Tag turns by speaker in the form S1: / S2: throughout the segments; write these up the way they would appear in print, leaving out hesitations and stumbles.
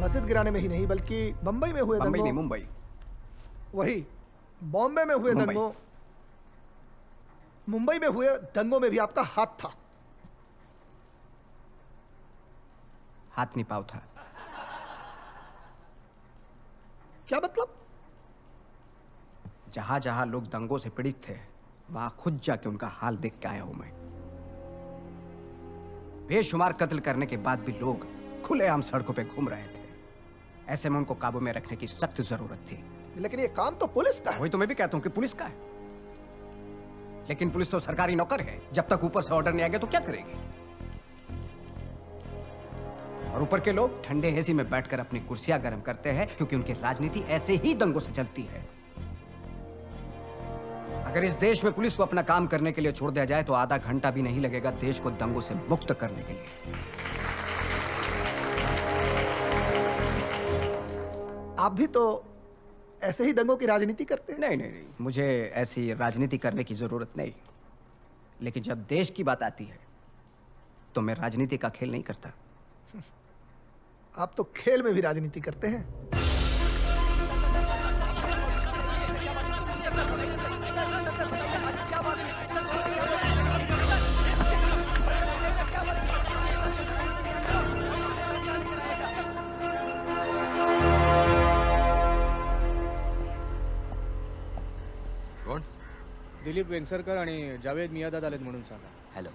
S1: मस्जिद गिराने में ही नहीं बल्कि बम्बई में हुए
S2: बम्बई
S1: दंगों,
S2: नहीं, मुंबई।
S1: वही बॉम्बे में हुए
S2: मुंबई।
S1: दंगों, मुंबई में हुए दंगों में भी आपका हाथ था।
S2: हाथ नहीं पाँव था।
S1: क्या मतलब?
S2: जहां जहां लोग दंगों से पीड़ित थे वहां खुद जाके उनका हाल देख के आया हूं मैं। बेशुमार कत्ल करने के बाद भी लोग खुलेआम सड़कों पे घूम रहे थे। ऐसे में उनको काबू में रखने की सख्त जरूरत थी।
S1: लेकिन ये काम तो पुलिस का है।
S2: वही तो मैं भी कहता हूं कि पुलिस का है, लेकिन पुलिस तो सरकारी नौकर है। जब तक ऊपर से ऑर्डर नहीं आएगा तो क्या करेगी? और ऊपर के लोग ठंडे एसी में बैठकर अपनी कुर्सियां गर्म करते हैं क्योंकि उनकी राजनीति ऐसे ही दंगों से चलती है। अगर इस देश में पुलिस को अपना काम करने के लिए छोड़ दिया जाए तो आधा घंटा भी नहीं लगेगा देश को दंगों से मुक्त करने के लिए।
S1: आप भी तो ऐसे ही दंगों की राजनीति करते हैं।
S2: नहीं नहीं नहीं, मुझे ऐसी राजनीति करने की जरूरत नहीं, लेकिन जब देश की बात आती है तो मैं राजनीति का खेल नहीं करता।
S1: आप तो खेल में भी राजनीति करते हैं।
S3: कोण?
S4: दिलीप वेंगसरकर आणि जावेद मियादाद आलेत म्हणून सांगा.
S2: हेलो.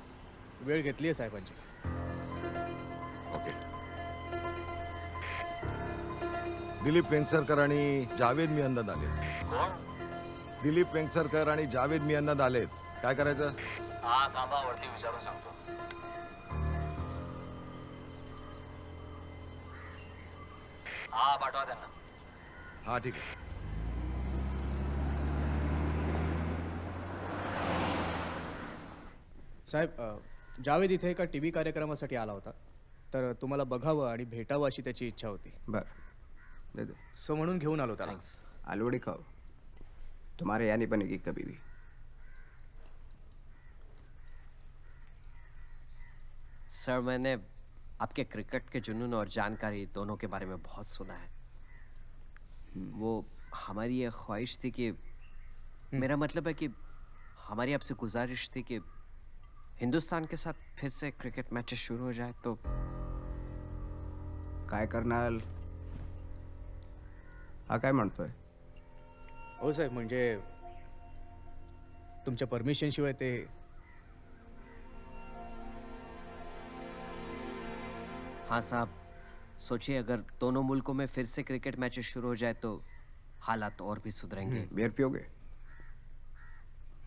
S4: वेळ घेतली आहे साहेबांची.
S3: ओके. दिलीप वेंगसरकर आणि जावेद मियांदाद आलेत.
S5: कोण?
S3: दिलीप वेंगसरकर आणि जावेद मियांदाद आलेत. काय करायचं?
S5: हा थांबा, वरती विचारून सांगतो. हा पाठवा त्यांना.
S3: हा ठीक आहे.
S4: साहेब जावेद इथे एका टीव्ही कार्यक्रमासाठी आला होता, तर तुम्हाला बघावं आणि भेटावं अशी त्याची इच्छा होती.
S2: बर दे दे.
S4: सो म्हणून घेऊन आलो त्याला.
S5: थँक्स.
S2: आलूड़ी खाओ, तुम्हारे यहाँ नहीं बनेगी कभी भी.
S6: सर, मैंने आपके क्रिकेट के जुनून और जानकारी दोनों के बारे में बहुत सुना है. वो हमारी ये ख्वाहिश थी कि मेरा मतलब है कि हमारी आपसे गुजारिश थी कि हिंदुस्तान के साथ फिर से क्रिकेट मैचेस शुरू हो जाए. तो
S2: काय करणार? हा काय म्हणतोय?
S4: हो साहेब, म्हणजे तुमच्या परमिशन शिवाय ते.
S6: हाँ साहब, सोचिए अगर दोनों मुल्कों में फिर से क्रिकेट मैचेस शुरू हो जाए तो हालात और भी सुधरेंगे.
S2: बियर पियोगे?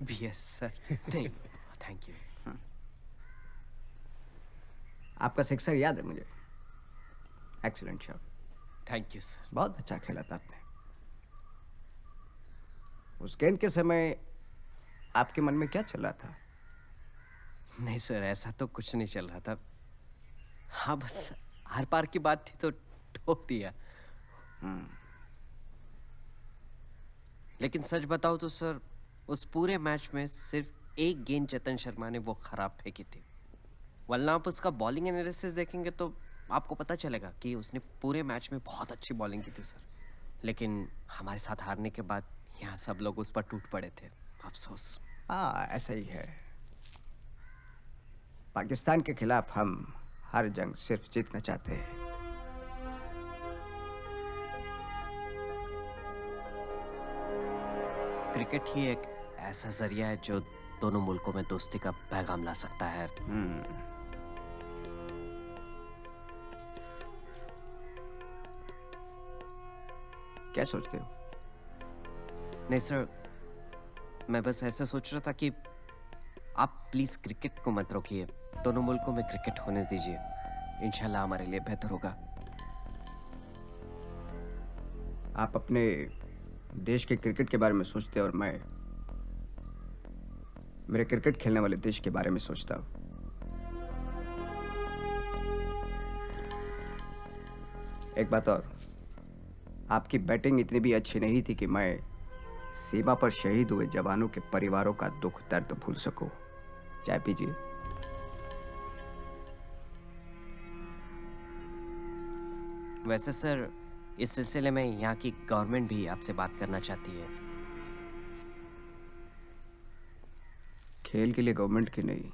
S6: Beer sir? नहीं, थैंक यू.
S2: आपका सिक्सर याद है मुझे. Excellent shot.
S6: Thank you sir.
S2: बहुत अच्छा खेला था आपने. उस गेंद के समय आपके मन में क्या चल रहा था?
S6: नहीं सर, ऐसा तो कुछ नहीं चल रहा था. हाँ, बस आर पार की बात थी तो ठोक दिया. लेकिन सच बताओ तो सर, उस पूरे मैच में सिर्फ एक गेंद चेतन शर्मा ने वो खराब फेंकी थी. वरना आप उसका बॉलिंग एनालिसिस देखेंगे तो आपको पता चलेगा कि उसने पूरे मैच में बहुत अच्छी बॉलिंग की थी सर. लेकिन हमारे साथ हारने के बाद यहाँ सब लोग उस पर टूट पड़े थे. अफसोस.
S2: हाँ, ऐसा ही है. पाकिस्तान के खिलाफ हम हर जंग सिर्फ जीतना चाहते हैं.
S6: क्रिकेट ही एक ऐसा जरिया है जो दोनों मुल्कों में दोस्ती का पैगाम ला सकता है.
S2: क्या सोचते हो?
S6: नहीं सर, मैं बस ऐसे सोच रहा था कि आप प्लीज क्रिकेट को मत रोकिए. दोनों मुल्कों में क्रिकेट होने दीजिए. इंशाल्लाह हमारे लिए बेहतर होगा.
S2: आप अपने देश के क्रिकेट के बारे में सोचते हैं और मैं मेरे क्रिकेट खेलने वाले देश के बारे में सोचता हूं. एक बात और, आपकी बैटिंग इतनी भी अच्छी नहीं थी कि मैं सीमा पर शहीद हुए जवानों के परिवारों का दुख दर्द भूल सकूं. चाय पीजिए.
S6: वैसे सर, इस सिलसिले में यहाँ की गवर्नमेंट भी आपसे बात करना चाहती है।
S2: खेल के लिए गवर्नमेंट की नहीं,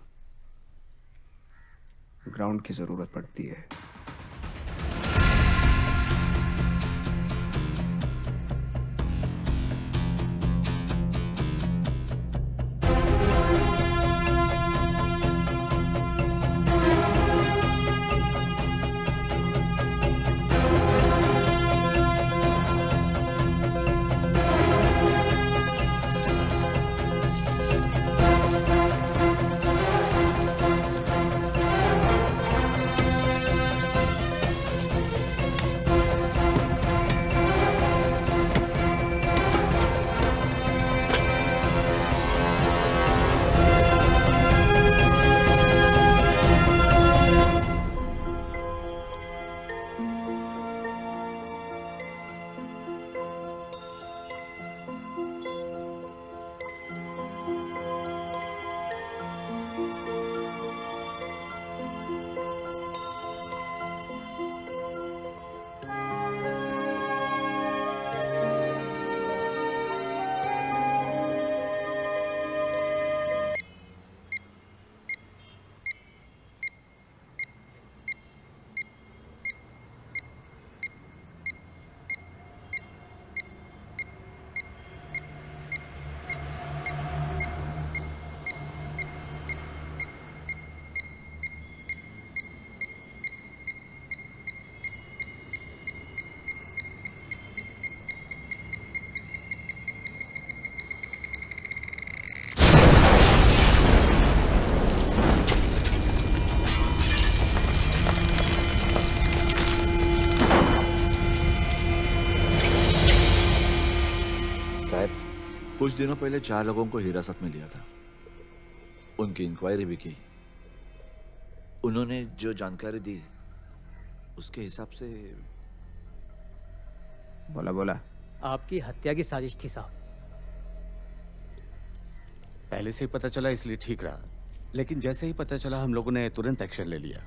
S2: ग्राउंड की जरूरत पड़ती है।
S7: कुछ दिनों पहले 4 लोगों को हिरासत में लिया था। उनकी इंक्वायरी भी की। उन्होंने जो जानकारी दी उसके हिसाब से
S2: बोला बोला।
S8: आपकी हत्या की साजिश थी साहब।
S9: पहले से ही पता चला इसलिए ठीक रहा, लेकिन जैसे ही पता चला हम लोगों ने तुरंत एक्शन ले लिया।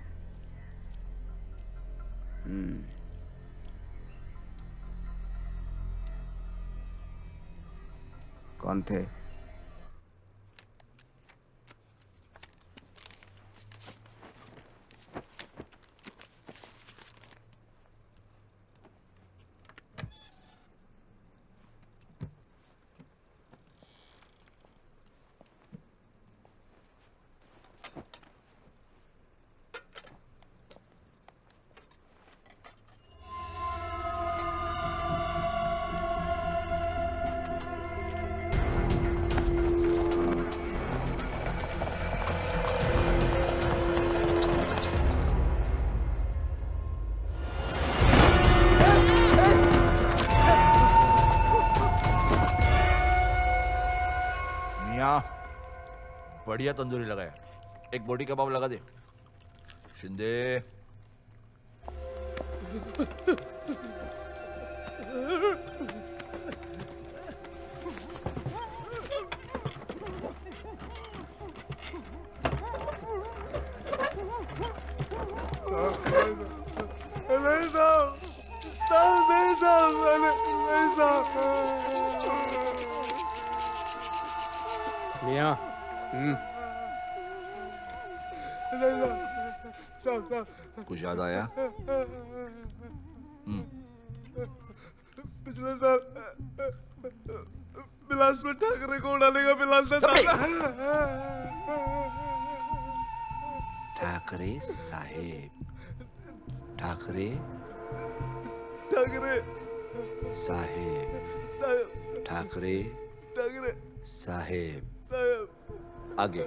S2: कौन थे?
S7: बढ़िया तंदूरी लगाया, एक बोटी कबाब लगा दे। शिंदे
S3: नहीं साहब, साहब नहीं साहब, नहीं साहब।
S8: मियाँ,
S3: नहीं साहब, साहब साहब।
S7: कुछ याद आया?
S3: पिछले साल बिलासपुर ठाकरे को उड़ाने का प्लान था साहब।
S7: ठाकरे साहेब, ठाकरे
S3: ठाकरे
S7: साहेब,
S3: साहब,
S7: ठाकरे
S3: ठाकरे
S7: साहेब।
S3: साहब।
S7: आगे